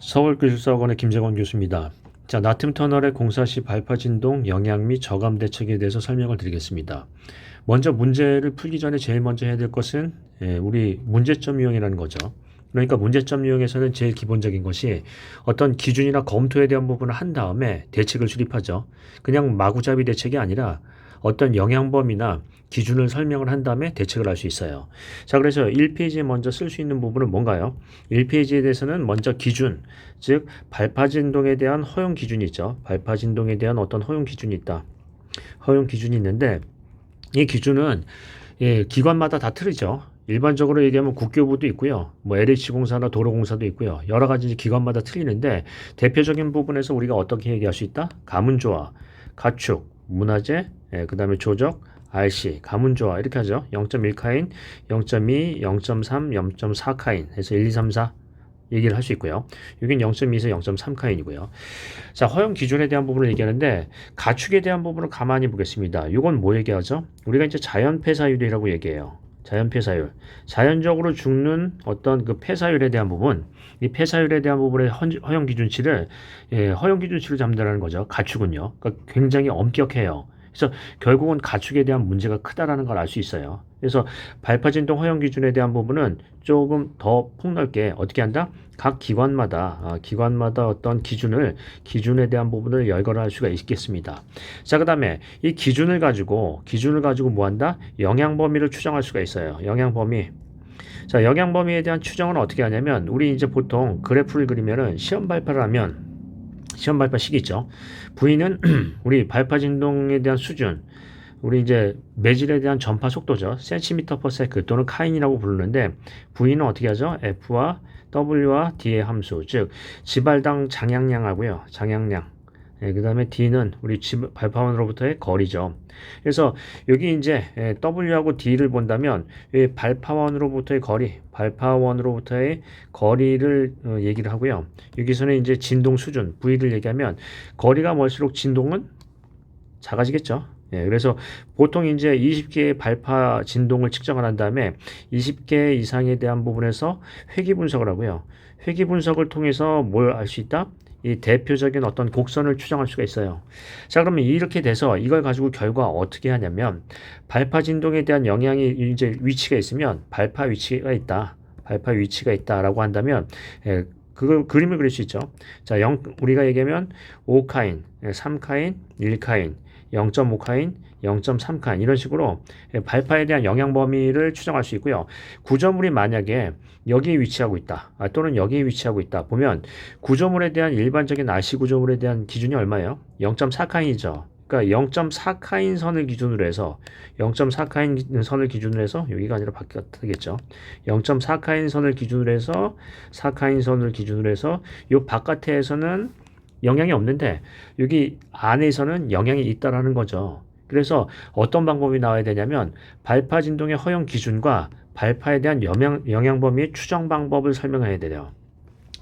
서울기술사학원의 김재권 교수입니다. 자, 나툼터널의 공사 시 발파 진동, 영향 및 저감 대책에 대해서 설명을 드리겠습니다. 먼저 문제를 풀기 전에 제일 먼저 해야 될 것은 우리 문제점 유형이라는 거죠. 그러니까 문제점 유형에서는 제일 기본적인 것이 어떤 기준이나 검토에 대한 부분을 한 다음에 대책을 수립하죠. 그냥 마구잡이 대책이 아니라 어떤 영향범위나 기준을 설명을 한 다음에 대책을 할 수 있어요. 자, 그래서 1페이지에 먼저 쓸 수 있는 부분은 뭔가요? 1페이지에 대해서는 먼저 기준, 즉 발파 진동에 대한 허용 기준이 있죠. 발파 진동에 대한 어떤 허용 기준이 있다. 허용 기준이 있는데 이 기준은 기관마다 다 틀리죠. 일반적으로 얘기하면 국교부도 있고요. 뭐 LH공사나 도로공사도 있고요. 여러 가지 기관마다 틀리는데 대표적인 부분에서 우리가 어떻게 얘기할 수 있다? 가문조화, 가축, 문화재, 그다음에 조적, RC, 가문조화 이렇게 하죠. 0.1카인, 0.2, 0.3, 0.4카인 해서 1, 2, 3, 4 얘기를 할 수 있고요. 여긴 0.2에서 0.3카인이고요. 자, 허용 기준에 대한 부분을 얘기하는데 가축에 대한 부분을 가만히 보겠습니다. 이건 뭐 얘기하죠? 우리가 이제 자연 폐사율이라고 얘기해요. 자연 폐사율. 자연적으로 죽는 어떤 그 폐사율에 대한 부분, 이 폐사율에 대한 부분의 허용 기준치를 허용 기준치로 잡는다는 거죠. 가축은요. 그러니까 굉장히 엄격해요. 그래서 결국은 가축에 대한 문제가 크다라는 걸 알 수 있어요. 그래서 발파 진동 허용 기준에 대한 부분은 조금 더 폭넓게 어떻게 한다? 각 기관마다 어떤 기준에 대한 부분을 열거할 수가 있겠습니다. 자, 그다음에 이 기준을 가지고 뭐 한다? 영향 범위를 추정할 수가 있어요. 영향 범위. 자, 영향 범위에 대한 추정은 어떻게 하냐면 우리 이제 보통 그래프를 그리면은 시험 발파를 하면 시험 발파 식이 있죠. V는 우리 발파 진동에 대한 수준, 우리 이제 매질에 대한 전파 속도죠. cm per sec 또는 카인이라고 부르는데 V는 어떻게 하죠? F와 W와 D의 함수, 즉 지발당 장향량하고요. 장향량. 그 다음에 D는 우리 발파원으로부터의 거리죠. 그래서 여기 이제 W하고 D를 본다면 발파원으로부터의 거리를 얘기를 하고요. 여기서는 이제 진동 수준, V를 얘기하면 거리가 멀수록 진동은 작아지겠죠. 그래서 보통 이제 20개의 발파 진동을 측정을 한 다음에 20개 이상에 대한 부분에서 회귀 분석을 하고요. 회귀 분석을 통해서 뭘 알 수 있다? 이 대표적인 어떤 곡선을 추정할 수가 있어요. 자, 그러면 이렇게 돼서 이걸 가지고 결과 어떻게 하냐면 발파 진동에 대한 영향이 이제 위치가 있으면 발파 위치가 있다라고 한다면 그 그림을 그릴 수 있죠. 자, 우리가 얘기하면 5카인, 3카인, 1카인, 0.5카인, 0.3카인 이런 식으로 발파에 대한 영향 범위를 추정할 수 있고요. 구조물이 만약에 여기에 위치하고 있다. 또는 여기에 위치하고 있다. 보면 구조물에 대한 일반적인 RC 구조물에 대한 기준이 얼마예요? 0.4카인이죠. 그러니까 0.4카인 선을 기준으로 해서 0.4카인 선을 기준으로 해서 여기가 아니라 바뀌겠죠. 0.4카인 선을 기준으로 해서 4카인 선을 기준으로 해서 이 바깥에서는 영향이 없는데 여기 안에서는 영향이 있다라는 거죠. 그래서 어떤 방법이 나와야 되냐면 발파 진동의 허용 기준과 발파에 대한 영향 범위의 추정 방법을 설명해야 돼요.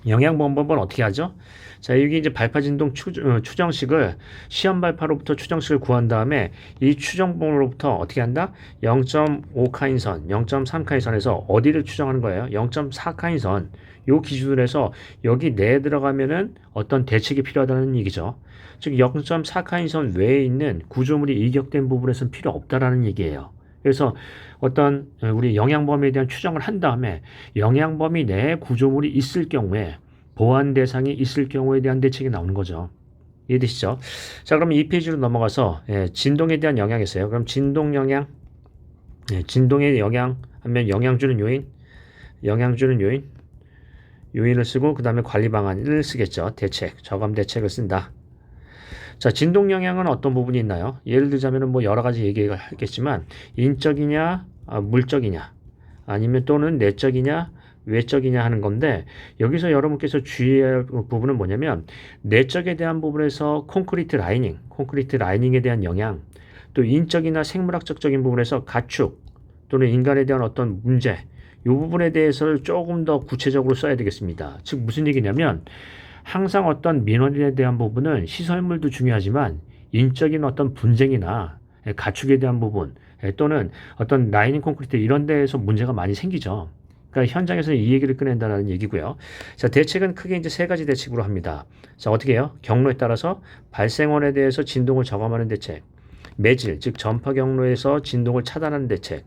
영향 방법은 어떻게 하죠? 자, 여기 이제 발파 진동 추정식을 시험 발파로부터 추정식을 구한 다음에 이 추정봉으로부터 어떻게 한다? 0.5카인 선, 0.3카인 선에서 어디를 추정하는 거예요? 0.4카인 선. 요 기준으로 해서 여기 내에 들어가면은 어떤 대책이 필요하다는 얘기죠. 즉 0.4카인 선 외에 있는 구조물이 일격된 부분에서는 필요 없다라는 얘기예요. 그래서 어떤 우리 영향 범위에 대한 추정을 한 다음에 영향 범위 내에 구조물이 있을 경우에 보완 대상이 있을 경우에 대한 대책이 나오는 거죠. 이해되시죠? 자, 그럼 이 페이지로 넘어가서 진동에 대한 영향이 있어요. 그럼 진동 영향, 진동의 영향 하면 영향 주는 요인을 쓰고 그 다음에 관리 방안을 쓰겠죠. 대책, 저감 대책을 쓴다. 자, 진동 영향은 어떤 부분이 있나요? 예를 들자면 뭐 여러 가지 얘기가 하겠지만 인적이냐, 물적이냐, 아니면 또는 내적이냐, 외적이냐 하는 건데 여기서 여러분께서 주의할 부분은 뭐냐면 내적에 대한 부분에서 콘크리트 라이닝에 대한 영향, 또 인적이나 생물학적인 부분에서 가축 또는 인간에 대한 어떤 문제, 이 부분에 대해서를 조금 더 구체적으로 써야 되겠습니다. 즉 무슨 얘기냐면 항상 어떤 민원에 대한 부분은 시설물도 중요하지만 인적인 어떤 분쟁이나 가축에 대한 부분 또는 어떤 라이닝 콘크리트 이런 데에서 문제가 많이 생기죠. 그러니까 현장에서는 이 얘기를 꺼낸다는 얘기고요. 자, 대책은 크게 이제 세 가지 대책으로 합니다. 자, 어떻게 해요? 경로에 따라서 발생원에 대해서 진동을 저감하는 대책, 매질, 즉 전파 경로에서 진동을 차단하는 대책,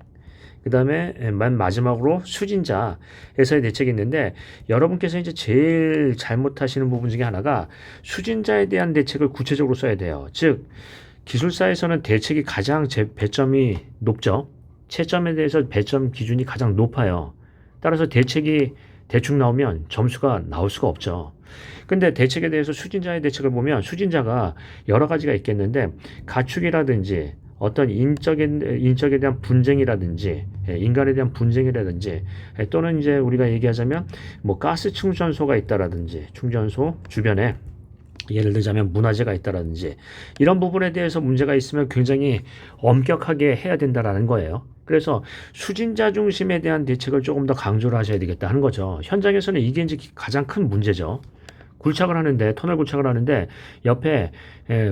그 다음에 맨 마지막으로 수진자에서의 대책이 있는데, 여러분께서 이제 제일 잘못하시는 부분 중에 하나가 수진자에 대한 대책을 구체적으로 써야 돼요. 즉 기술사에서는 대책이 가장 배점이 높죠. 채점에 대해서 배점 기준이 가장 높아요. 따라서 대책이 대충 나오면 점수가 나올 수가 없죠. 근데 대책에 대해서 수진자의 대책을 보면 수진자가 여러 가지가 있겠는데, 가축이라든지 어떤 인적에 대한 분쟁이라든지 인간에 대한 분쟁이라든지, 또는 이제 우리가 얘기하자면 뭐 가스 충전소가 있다라든지 충전소 주변에 예를 들자면 문화재가 있다라든지 이런 부분에 대해서 문제가 있으면 굉장히 엄격하게 해야 된다라는 거예요. 그래서 수진자 중심에 대한 대책을 조금 더 강조를 하셔야 되겠다 하는 거죠. 현장에서는 이게 이제 가장 큰 문제죠. 굴착을 하는데, 터널 굴착을 하는데 옆에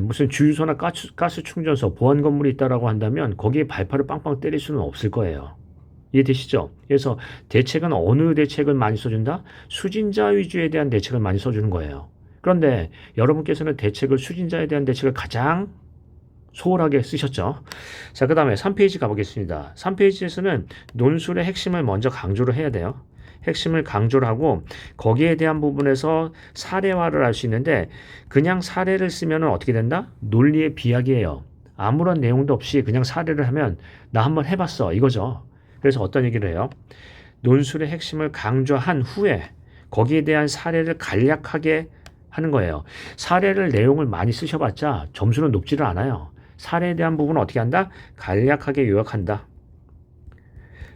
무슨 주유소나 가스 충전소, 보안 건물이 있다라고 한다면 거기에 발파를 빵빵 때릴 수는 없을 거예요. 이해되시죠? 그래서 대책은 어느 대책을 많이 써준다? 수진자 위주에 대한 대책을 많이 써주는 거예요. 그런데 여러분께서는 수진자에 대한 대책을 가장 소홀하게 쓰셨죠. 자, 그 다음에 3페이지 가보겠습니다. 3페이지에서는 논술의 핵심을 먼저 강조를 해야 돼요. 핵심을 강조를 하고 거기에 대한 부분에서 사례화를 할 수 있는데, 그냥 사례를 쓰면 어떻게 된다? 논리의 비약이에요. 아무런 내용도 없이 그냥 사례를 하면 나 한번 해봤어 이거죠. 그래서 어떤 얘기를 해요? 논술의 핵심을 강조한 후에 거기에 대한 사례를 간략하게 하는 거예요. 사례를 내용을 많이 쓰셔봤자 점수는 높지를 않아요. 사례에 대한 부분은 어떻게 한다? 간략하게 요약한다.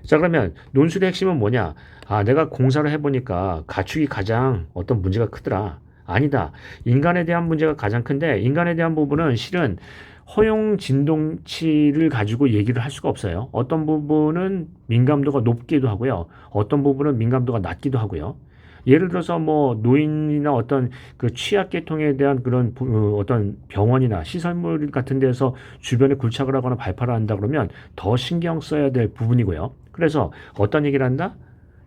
자, 그러면 논술의 핵심은 뭐냐? 아, 내가 공사를 해보니까 가축이 가장 어떤 문제가 크더라. 아니다. 인간에 대한 문제가 가장 큰데, 인간에 대한 부분은 실은 허용 진동치를 가지고 얘기를 할 수가 없어요. 어떤 부분은 민감도가 높기도 하고요. 어떤 부분은 민감도가 낮기도 하고요. 예를 들어서 뭐 노인이나 어떤 그 취약계통에 대한 그런 어떤 병원이나 시설물 같은 데서 주변에 굴착을 하거나 발파를 한다 그러면 더 신경 써야 될 부분이고요. 그래서 어떤 얘기를 한다?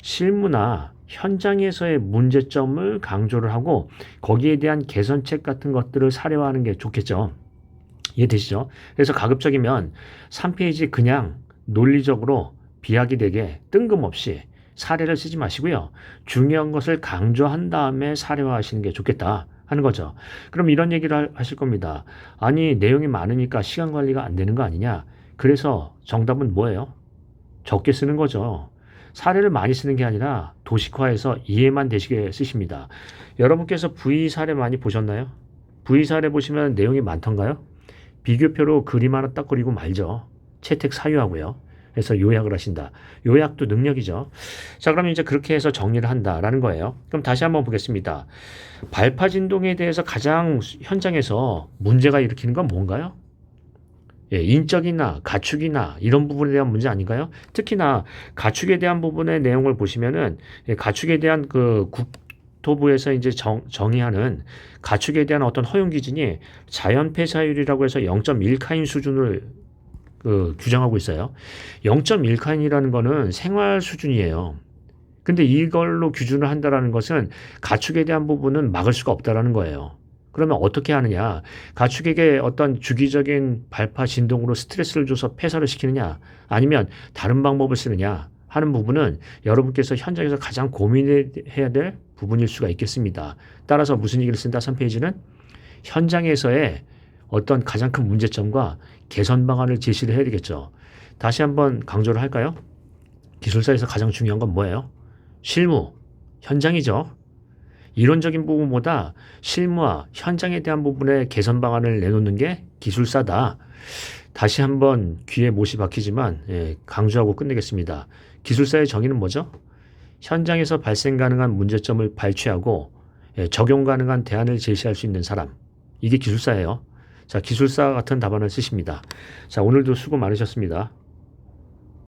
실무나 현장에서의 문제점을 강조를 하고 거기에 대한 개선책 같은 것들을 사례화하는 게 좋겠죠. 이해되시죠? 그래서 가급적이면 3페이지 그냥 논리적으로 비약이 되게 뜬금없이 사례를 쓰지 마시고요. 중요한 것을 강조한 다음에 사례화하시는 게 좋겠다 하는 거죠. 그럼 이런 얘기를 하실 겁니다. 아니, 내용이 많으니까 시간 관리가 안 되는 거 아니냐? 그래서 정답은 뭐예요? 적게 쓰는 거죠. 사례를 많이 쓰는 게 아니라 도식화해서 이해만 되시게 쓰십니다. 여러분께서 V 사례 많이 보셨나요? V 사례 보시면 내용이 많던가요? 비교표로 그림 하나 딱 그리고 말죠. 채택 사유하고요. 그래서 요약을 하신다. 요약도 능력이죠. 자, 그럼 이제 그렇게 해서 정리를 한다라는 거예요. 그럼 다시 한번 보겠습니다. 발파 진동에 대해서 가장 현장에서 문제가 일으키는 건 뭔가요? 예, 인적이나 가축이나 이런 부분에 대한 문제 아닌가요? 특히나 가축에 대한 부분의 내용을 보시면은, 가축에 대한 그 국토부에서 이제 정의하는 가축에 대한 어떤 허용 기준이 자연 폐사율이라고 해서 0.1카인 수준을 규정하고 있어요. 0.1카인이라는 거는 생활 수준이에요. 근데 이걸로 기준을 한다라는 것은 가축에 대한 부분은 막을 수가 없다라는 거예요. 그러면 어떻게 하느냐? 가축에게 어떤 주기적인 발파 진동으로 스트레스를 줘서 폐사를 시키느냐? 아니면 다른 방법을 쓰느냐? 하는 부분은 여러분께서 현장에서 가장 고민해야 될 부분일 수가 있겠습니다. 따라서 무슨 얘기를 쓴다? 3페이지는 현장에서의 어떤 가장 큰 문제점과 개선 방안을 제시를 해야 되겠죠. 다시 한번 강조를 할까요? 기술사에서 가장 중요한 건 뭐예요? 실무, 현장이죠. 이론적인 부분보다 실무와 현장에 대한 부분의 개선 방안을 내놓는 게 기술사다. 다시 한번 귀에 못이 박히지만 강조하고 끝내겠습니다. 기술사의 정의는 뭐죠? 현장에서 발생 가능한 문제점을 발췌하고 적용 가능한 대안을 제시할 수 있는 사람. 이게 기술사예요. 자, 기술사 같은 답안을 쓰십니다. 자, 오늘도 수고 많으셨습니다.